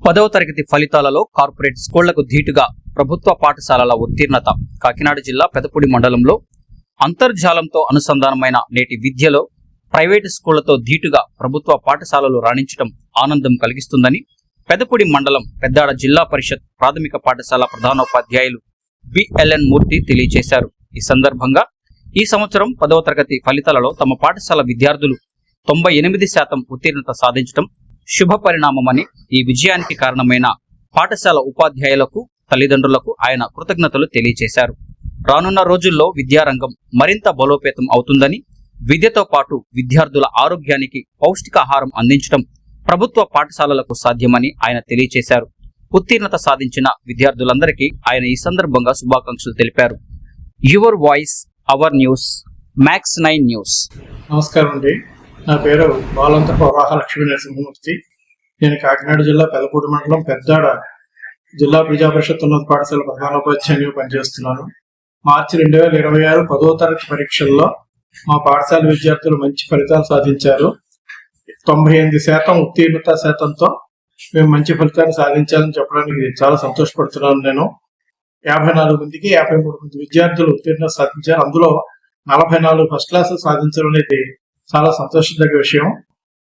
10వ తరగతి ఫలితాలలో కార్పొరేట్ స్కూళ్లకు ధీటుగా ప్రభుత్వ పాఠశాలల ఉత్తీర్ణత. కాకినాడ జిల్లా పెదపూడి మండలంలో అంతర్జాలంతో అనుసంధానమైన నేటి విద్యలో ప్రైవేటు స్కూళ్లతో ధీటుగా ప్రభుత్వ పాఠశాలలు రాణించడం ఆనందం కలిగిస్తుందని పెదపూడి మండలం పెద్దాడ జిల్లా పరిషత్ ప్రాథమిక పాఠశాల ప్రధానోపాధ్యాయులు బిఎల్ఎన్ మూర్తి తెలియజేశారు. ఈ సందర్భంగా ఈ సంవత్సరం 10వ తరగతి ఫలితాలలో తమ పాఠశాల విద్యార్థులు 98% ఉత్తీర్ణత సాధించడం శుభ పరిణామమని, ఈ విజయానికి కారణమైన పాఠశాల ఉపాధ్యాయులకు, తల్లిదండ్రులకు ఆయన కృతజ్ఞతలు తెలియజేశారు. రానున్న రోజుల్లో విద్యారంగం మరింత బలోపేతం అవుతుందని, విద్యతో పాటు విద్యార్థుల ఆరోగ్యానికి పౌష్టికాహారం అందించడం ప్రభుత్వ పాఠశాలలకు సాధ్యమని ఆయన తెలియజేశారు. ఉత్తీర్ణత సాధించిన విద్యార్థులందరికీ ఆయన ఈ సందర్భంగా శుభాకాంక్షలు తెలిపారు. Your voice hour news, max 9 news. నమస్కారం అండి. నా పేరు బాలంతరపు వరాహలక్ష్మీ నరసింహమూర్తి. నేను కాకినాడ జిల్లా పెదపూడి మండలం పెద్దాడ జిల్లా ప్రజా పరిషత్ ఉన్నత పాఠశాల ప్రధానోపాధ్యాయునిగా పనిచేస్తున్నాను. మార్చి 2026 10వ తరగతి పరీక్షల్లో మా పాఠశాల విద్యార్థులు మంచి ఫలితాలు సాధించారు. 98% ఉత్తీర్ణత శాతంతో మేము మంచి ఫలితాన్ని సాధించాలని చెప్పడానికి చాలా సంతోషపడుతున్నాను. నేను 54 మందికి 53 మంది విద్యార్థులు ఉత్తీర్ణత సాధించారు. అందులో 44 ఫస్ట్ క్లాస్ సాధించడం అనేది చాలా సంతోషదగ్గ విషయం.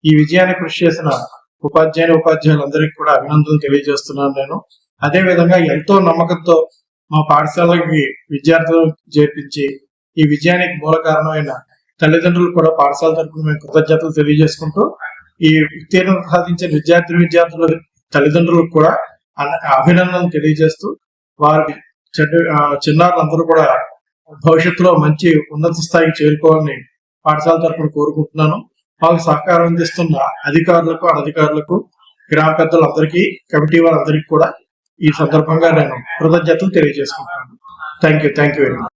ఈ విజయానికి కృషి చేసిన ఉపాధ్యాయులందరికీ కూడా అభినందనలు తెలియజేస్తున్నాను. నేను అదే విధంగా ఎంతో నమ్మకంతో మా పాఠశాలకి విద్యార్థులను చేర్పించి ఈ విజయానికి మూల కారణమైన తల్లిదండ్రులు కూడా పాఠశాల తరపున మేము కృతజ్ఞతలు తెలియజేసుకుంటూ, ఈ ఉత్తీర్ణత సాధించిన విద్యార్థుల తల్లిదండ్రులకు కూడా అభినందనలు తెలియజేస్తూ, వారి చిన్నారులందరూ కూడా భవిష్యత్తులో మంచి ఉన్నత స్థాయికి చేరుకోవాలని పాఠశాల తరపున కోరుకుంటున్నాను. మాకు సహకారం అందిస్తున్న అధికారులకు, అనధికారులకు, గ్రామ పెద్దలందరికీ, కమిటీ వారందరికీ కూడా ఈ సందర్భంగా నేను కృతజ్ఞతలు తెలియజేసుకుంటున్నాను. Thank you very much.